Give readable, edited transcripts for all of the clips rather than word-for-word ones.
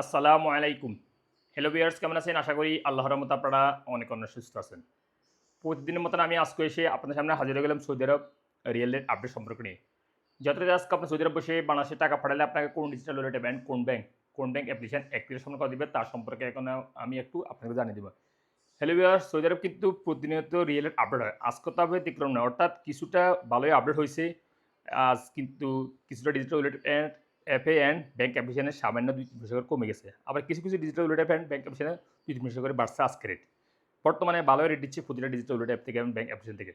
আসসালামু আলাইকুম। Hello viewers, কেমন আছেন? আশা করি আল্লাহর রহমতে আপনারা অনেক সুস্থ আছেন। প্রতিদিনের মতন আমি আজকে এসে আপনাদের সামনে হাজির হয়ে গেলাম সৌদি আরব রিয়েল রেট আপডেট সম্পর্কে নিয়ে। যতটা আজকে আপনি সৌদি আরব বসে বাংলাদেশে টাকা পাঠালে আপনাকে কোন ডিজিটাল ওয়ালেটে ব্যাংক, কোন ব্যাংক অ্যাপ্লিকেশন অ্যাক্টিভেশন করে দিবে তার সম্পর্কে এখন আমি একটু আপনাকে জানিয়ে দিব। হ্যালো ভিউয়ার্স, সৌদি আরব কিন্তু প্রতিনিয়ত রিয়েল রেট আপডেট হয়। আজকে তবে ব্যতিক্রম না। অর্থাৎ কিছুটা ভালোই আপডেট হইছে। আজ কিন্তু কিছুটা ডিজিটাল ওয়ালেট অ্যাপে অ্যান্ড ব্যাংক অ্যাপ্লিকেশনের সামান্য ২-৩% করে কমে গেছে। আবার কিছু digital wallet app and bank অ্যাপ্লিকেশনে ২-৩% করে বাড়ছে আজকে রেট। বর্তমানে ভালোই রেট দিচ্ছে প্রতিটা ডিজিটাল ওয়ালেট অ্যাপ থেকে এবং ব্যাংক অ্যাপ্লিকেশন থেকে।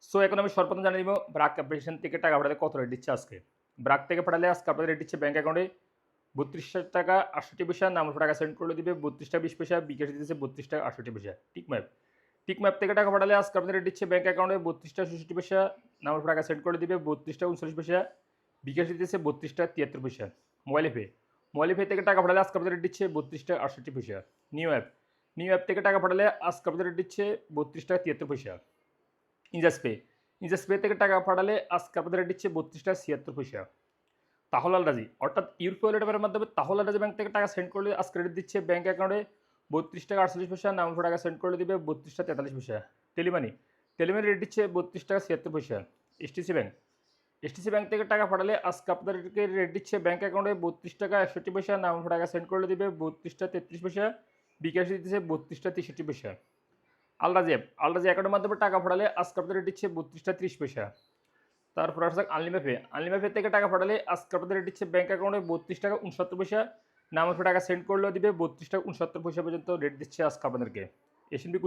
সো এখন আমি সর্বপ্রথম জানিয়ে দিব ব্রাক অ্যাপ্লিকেশন থেকে টাকা পাঠালে কত রেট দিচ্ছে আজকে। ব্রাক থেকে পাঠালে আজকে আপনাদের রেট দিচ্ছে ব্যাংক অ্যাকাউন্টে ৳৩২.৬৮, নাম টাকা সেন্ড করলে দিবে ৳৩২.২০, বিকাশে দিতেছে ৳৩২.৬৮। টিকম্যাপ থেকে টাকা পাঠালে আজকে আপনাদের রেট দিচ্ছে ব্যাংক অ্যাকাউন্টে ৳৩২.৬৬, নাম টাকা সেন্ড করে দিবে ৳৩২.৩৯, বিকাশে দিতেছে ৳৩২.৭৩। মোবাইল পে থেকে টাকা পাঠালে আজকে আপনাদের রেট দিচ্ছে ৳৩২.৬৮। নিউ অ্যাপ থেকে টাকা পাঠালে আজকে আপনাদের রেট দিচ্ছে ৳৩২.৭৩। ইনজাস্ট পে থেকে টাকা পাঠালে আজকে আপনাদের রেট দিচ্ছে ৳৩২.৭৬। তাহলাল রাজি অর্থাৎ ইউরোপীয় ওয়ালেটের মাধ্যমে তাহলাল রাজি ব্যাংক থেকে টাকা সেন্ড করলে আজকে রেট দিচ্ছে ব্যাংক অ্যাকাউন্টে ৳৩২.৪৮, নাম টাকা সেন্ড করলে দিবে ৳৩২.৪৩। টেলিমানি রেট দিচ্ছে ৳৩২.৭৬। এসটিসি ব্যাংক থেকে টাকা পাঠালে আজকে আপনাদেরকে রেট দিচ্ছে ব্যাংক অ্যাকাউন্টে ৳৩২.৬১, নাম টাকা সেন্ড করলে দিবে ৳৩২.৩৩, বিকাশে দিতেছে ৳৩২.৬৩। আলরাজি অ্যাকাউন্টের মাধ্যমে টাকা পাঠালে আজকে আপনাদের রেট দিচ্ছে ৳৩২.৩০। তারপর আসা যাক আনলিমা পে থেকে টাকা পাঠালে আজকে আপনাদের রেট দিচ্ছে ব্যাংক অ্যাকাউন্টে ৳৩২.৬৯, নাম টাকা সেন্ড করলেও দিবে ৳৩২.৬৯ পর্যন্ত রেট দিচ্ছে আজকে আপনাদেরকে। এশএনবি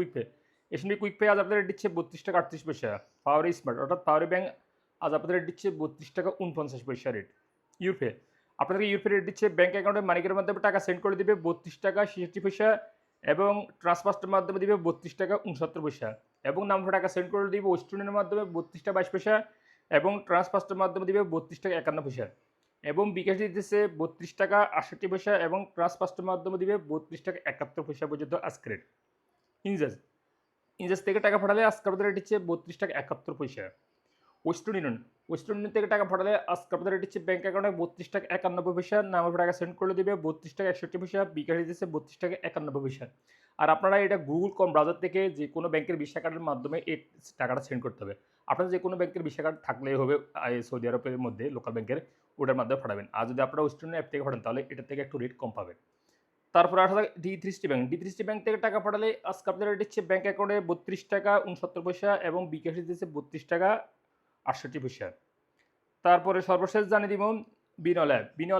কুইক পে আজ আপনাদের রেট দিচ্ছে ৳৩২.৩৮। পাওয়ারি স্মার্ট অর্থাৎ পাওয়ারি ব্যাংক আজ আপনাদের রেট দিচ্ছে ৳৩২.৪৯ রেট। ইউরপে আপনাদেরকে ইউরপে রেট দিচ্ছে ব্যাংক অ্যাকাউন্টে মানিকের মাধ্যমে টাকা সেন্ড করে দিবে ৳৩২.৬৬ এবং ট্রান্সফারের মাধ্যমে দিবে ৳৩২.৬৯ এবং নাম টাকা সেন্ড করে দিবে ওয়েস্টার্নের মাধ্যমে ৳৩২.২২ এবং ট্রান্সফারের মাধ্যমে দিবে ৳৩২.৫১ এবং বিকাশে দিতেছে ৳৩২.৬৮ এবং ট্রান্সফারের মাধ্যমে দিবে ৳৩২.৭১ পর্যন্ত আজকে রেট। ইনজাস ইনজাস থেকে টাকা পাঠালে আজকে আপনাদের রেট দিচ্ছে ৳৩২.৭১। ওয়েস্টার্ন ইউনিয়ন থেকে টাকা পাঠালে আজকে আপনাদের রেট দিচ্ছে ব্যাংক অ্যাকাউন্টে ৳৩২.৯১, নাম টাকা সেন্ড করলে দিবে ৳৩২.৬১, বিকাশে দিতেছে ৳৩২.৯১। আর আপনারা এটা গুগল কম ব্রাউজার থেকে যে কোনো ব্যাংকের ভিসা কার্ডের মাধ্যমে এই টাকাটা সেন্ড করতে হবে। আপনাদের যে কোনো ব্যাংকের ভিসা কার্ড থাকলেই হবে সৌদি আরবের মধ্যে লোকাল ব্যাংকের ওটার মাধ্যমে পাঠাবেন। আর যদি আপনারা ওয়েস্টার্ন অ্যাপ থেকে পাঠান তাহলে এটার থেকে একটু রেট কম পাবেন। তারপরে আসা যাক ডি3সিটি ব্যাংক থেকে টাকা পাঠালে আজকে আপনাদের রেট দিচ্ছে ব্যাংক অ্যাকাউন্টে ৳৩২.৬৯ এবং বিকাশে দিতেছে ৳৩২.৬৮। তারপরে সর্বশেষ জানিয়ে দিব বিনল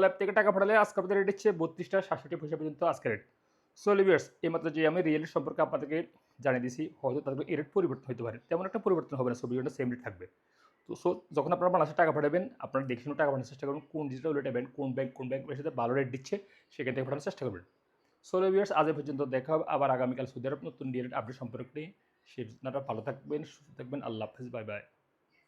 অ্যাপ থেকে টাকা পাঠালে আজকে আপনাদের রেট দিচ্ছে ৳৩২.৬৭ পর্যন্ত আজকে রেট। সো লিভিয়ার্স এইমাত্র যে আমি রিয়েল সম্পর্কে আপনাদেরকে জানিয়ে দিয়েছি হয়তো তাদের এই রেট পরিবর্তন হতে পারে। তেমন একটা পরিবর্তন হবে না, সো ভিডিওটা সেম রেট থাকবে। তো যখন আপনারা বাংলাদেশে টাকা পাঠাবেন আপনারা দেখে শুনে টাকা পাঠানোর চেষ্টা করবেন কোন ডিজিটাল ওয়ালেট অ্যাপ কোন ব্যাংকের সাথে ভালো রেট দিচ্ছে সেখান থেকে পাঠানোর চেষ্টা করবেন। সো লিভিয়ার্স আজ এ পর্যন্ত দেখা হবে আবার আগামীকাল সৌদি আরব নতুন রিয়েল আপডেট সম্পর্কে নিয়ে। সেই ভালো থাকবেন, সুস্থ থাকবেন। আল্লাহ হাফেজ, বাই বাই।